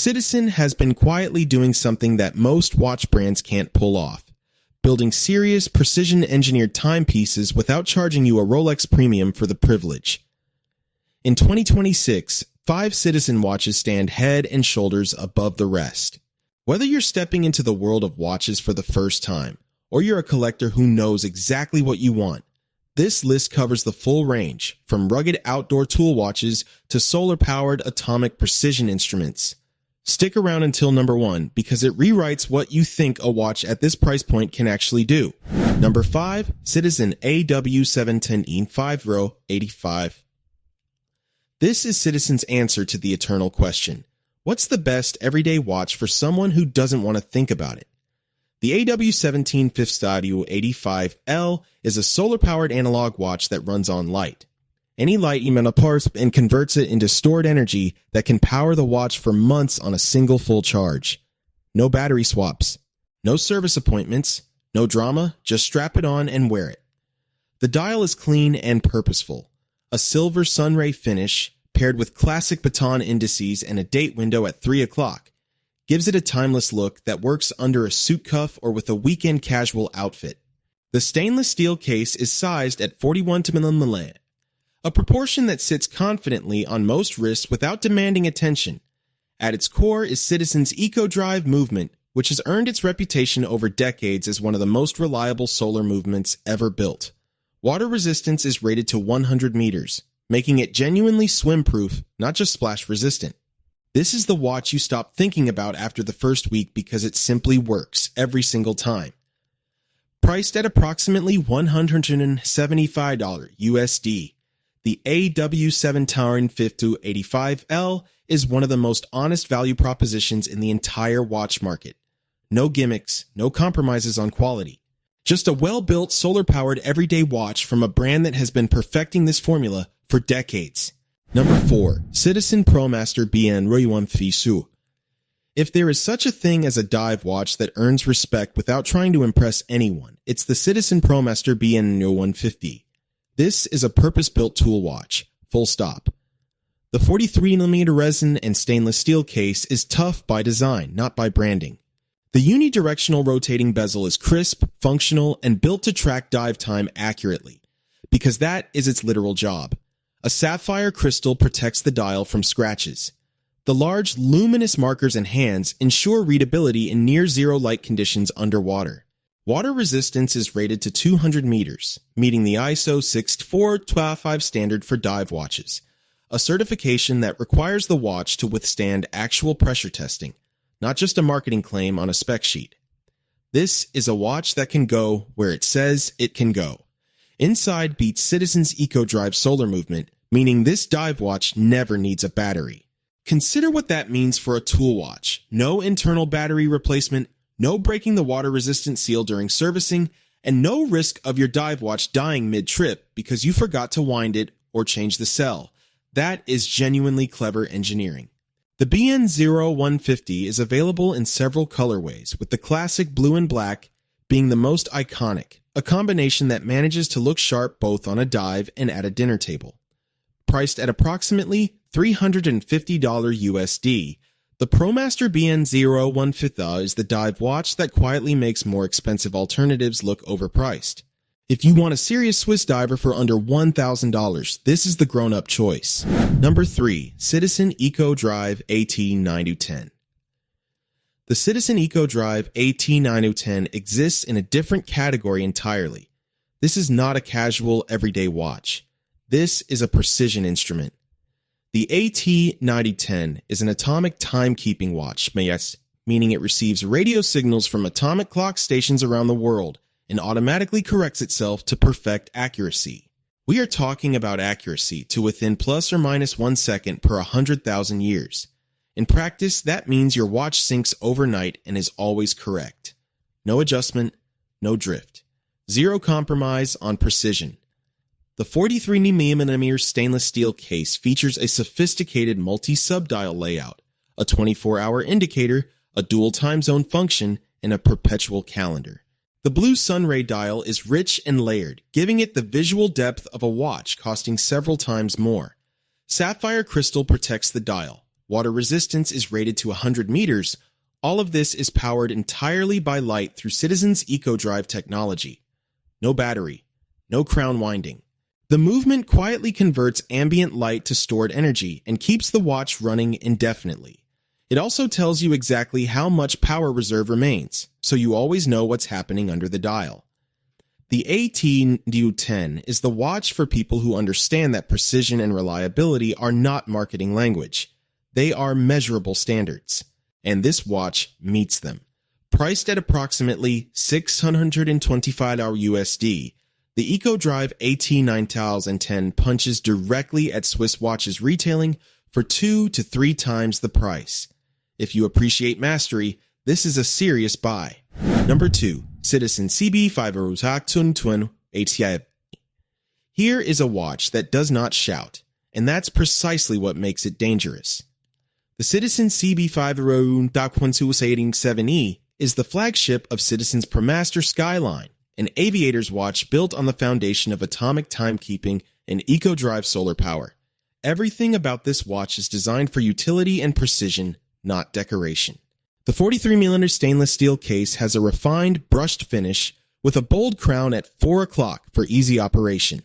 Citizen has been quietly doing something that most watch brands can't pull off, building serious, precision-engineered timepieces without charging you a Rolex premium for the privilege. In 2026, 5 Citizen watches stand head and shoulders above the rest. Whether you're stepping into the world of watches for the first time, or you're a collector who knows exactly what you want, this list covers the full range, from rugged outdoor tool watches to solar-powered atomic precision instruments. Stick around until number 1 because it rewrites what you think a watch at this price point can actually do. Number 5, Citizen AW710 5 85. This is Citizen's answer to the eternal question. What's the best everyday watch for someone who doesn't want to think about it? The AW17 5th Stadio 85L is a solar-powered analog watch that runs on light. Any light emits and converts it into stored energy that can power the watch for months on a single full charge. No battery swaps, no service appointments, no drama, just strap it on and wear it. The dial is clean and purposeful. A silver sunray finish, paired with classic baton indices and a date window at 3 o'clock, gives it a timeless look that works under a suit cuff or with a weekend casual outfit. The stainless steel case is sized at 41mm, a proportion that sits confidently on most wrists without demanding attention. At its core is Citizen's EcoDrive movement, which has earned its reputation over decades as one of the most reliable solar movements ever built. Water resistance is rated to 100 meters, making it genuinely swim-proof, not just splash-resistant. This is the watch you stop thinking about after the first week because it simply works every single time. Priced at approximately $175 USD, the AW7 Taurin 5-85L is one of the most honest value propositions in the entire watch market. No gimmicks, no compromises on quality. Just a well-built, solar-powered everyday watch from a brand that has been perfecting this formula for decades. Number 4. Citizen Promaster BN 150. If there is such a thing as a dive watch that earns respect without trying to impress anyone, it's the Citizen Promaster BN 150. This is a purpose-built tool watch, full stop. The 43mm resin and stainless steel case is tough by design, not by branding. The unidirectional rotating bezel is crisp, functional, and built to track dive time accurately, because that is its literal job. A sapphire crystal protects the dial from scratches. The large, luminous markers and hands ensure readability in near-zero light conditions underwater. Water resistance is rated to 200 meters, meeting the ISO 62425 standard for dive watches, a certification that requires the watch to withstand actual pressure testing, not just a marketing claim on a spec sheet. This is a watch that can go where it says it can go. Inside beats Citizen's EcoDrive solar movement, meaning this dive watch never needs a battery. Consider what that means for a tool watch. No internal battery replacement, no breaking the water-resistant seal during servicing, and no risk of your dive watch dying mid-trip because you forgot to wind it or change the cell. That is genuinely clever engineering. The BN0150 is available in several colorways, with the classic blue and black being the most iconic, a combination that manages to look sharp both on a dive and at a dinner table. Priced at approximately $350 USD, the Promaster BN0150 is the dive watch that quietly makes more expensive alternatives look overpriced. If you want a serious Swiss diver for under $1,000, this is the grown-up choice. Number 3. Citizen EcoDrive AT910. The Citizen EcoDrive AT910 exists in a different category entirely. This is not a casual, everyday watch. This is a precision instrument. The AT910 is an atomic timekeeping watch, meaning it receives radio signals from atomic clock stations around the world and automatically corrects itself to perfect accuracy. We are talking about accuracy to within plus or minus 1 second per 100,000 years. In practice, that means your watch syncs overnight and is always correct. No adjustment, no drift. Zero compromise on precision. The 43mm stainless steel case features a sophisticated multi-subdial layout, a 24-hour indicator, a dual time zone function, and a perpetual calendar. The blue sunray dial is rich and layered, giving it the visual depth of a watch costing several times more. Sapphire crystal protects the dial, Water resistance is rated to 100 meters. All of this is powered entirely by light through Citizen's EcoDrive technology. No battery, no crown winding. The movement quietly converts ambient light to stored energy and keeps the watch running indefinitely. It also tells you exactly how much power reserve remains, so you always know what's happening under the dial. The AT-10 is the watch for people who understand that precision and reliability are not marketing language. They are measurable standards, and this watch meets them. Priced at approximately $625 USD, the EcoDrive AT-9010 punches directly at Swiss watches retailing for 2 to 3 times the price. If you appreciate mastery, this is a serious buy. Number 2. Citizen CB502 ATI. Here is a watch that does not shout, and that's precisely what makes it dangerous. The Citizen CB502 is the flagship of Citizen's Promaster Skyline, an aviator's watch built on the foundation of atomic timekeeping and EcoDrive solar power. Everything about this watch is designed for utility and precision, not decoration. The 43mm stainless steel case has a refined, brushed finish with a bold crown at 4 o'clock for easy operation,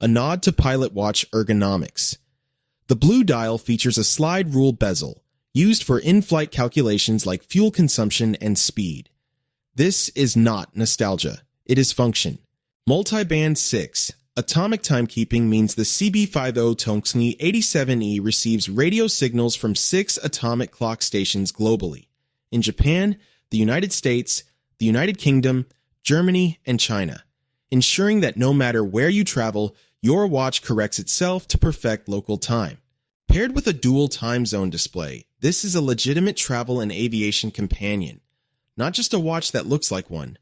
a nod to pilot watch ergonomics. The blue dial features a slide rule bezel, used for in-flight calculations like fuel consumption and speed. This is not nostalgia, it is function. Multi-band 6. Atomic timekeeping means the CB50-87E receives radio signals from 6 atomic clock stations globally. In Japan, the United States, the United Kingdom, Germany, and China, ensuring that no matter where you travel, your watch corrects itself to perfect local time. Paired with a dual time zone display, this is a legitimate travel and aviation companion, not just a watch that looks like one.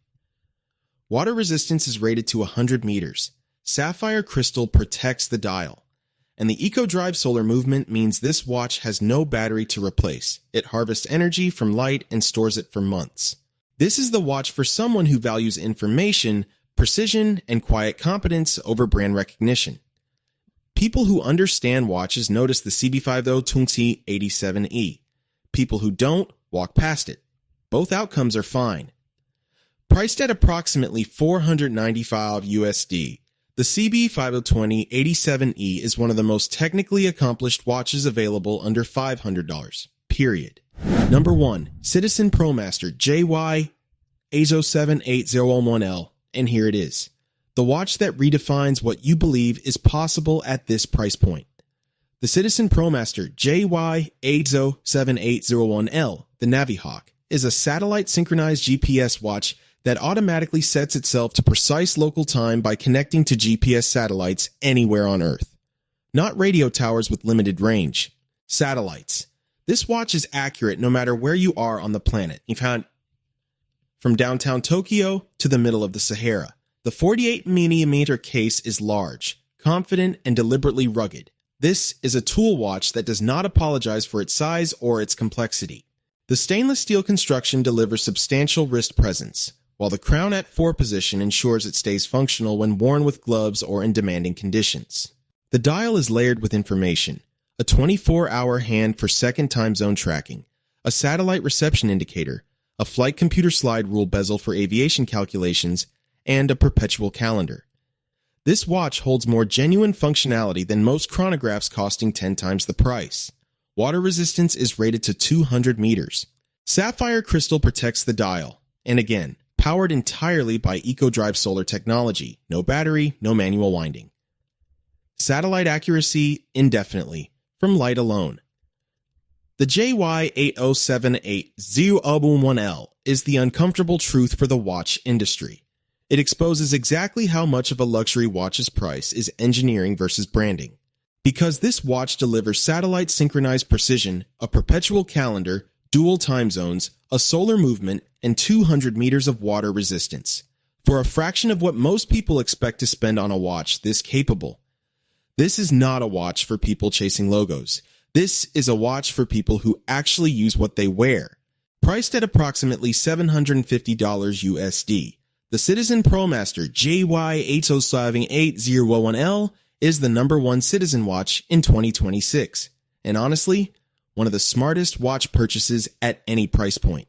Water resistance is rated to 100 meters. Sapphire crystal protects the dial. And the EcoDrive solar movement means this watch has no battery to replace. It harvests energy from light and stores it for months. This is the watch for someone who values information, precision, and quiet competence over brand recognition. People who understand watches notice the CB50-87E. People who don't walk past it. Both outcomes are fine. Priced at approximately $495 USD, the CB5020-87E is one of the most technically accomplished watches available under $500, period. Number 1. Citizen Promaster JY807801L, and here it is. The watch that redefines what you believe is possible at this price point. The Citizen Promaster JY807801L, the NaviHawk, is a satellite-synchronized GPS watch that automatically sets itself to precise local time by connecting to GPS satellites anywhere on Earth. Not radio towers with limited range. Satellites. This watch is accurate no matter where you are on the planet. You've had from downtown Tokyo to the middle of the Sahara. The 48mm case is large, confident, and deliberately rugged. This is a tool watch that does not apologize for its size or its complexity. The stainless steel construction delivers substantial wrist presence, while the crown at 4 position ensures it stays functional when worn with gloves or in demanding conditions. The dial is layered with information, a 24-hour hand for second time zone tracking, a satellite reception indicator, a flight computer slide rule bezel for aviation calculations, and a perpetual calendar. This watch holds more genuine functionality than most chronographs costing 10 times the price. Water resistance is rated to 200 meters. Sapphire crystal protects the dial, and again, powered entirely by EcoDrive solar technology, no battery, no manual winding. Satellite accuracy indefinitely, from light alone. The JY807801L is the uncomfortable truth for the watch industry. It exposes exactly how much of a luxury watch's price is engineering versus branding. Because this watch delivers satellite synchronized precision, a perpetual calendar, dual time zones, a solar movement, and 200 meters of water resistance. For a fraction of what most people expect to spend on a watch this capable. This is not a watch for people chasing logos. This is a watch for people who actually use what they wear. Priced at approximately $750 USD, the Citizen Promaster JY807801L is the #1 Citizen watch in 2026, and honestly, one of the smartest watch purchases at any price point.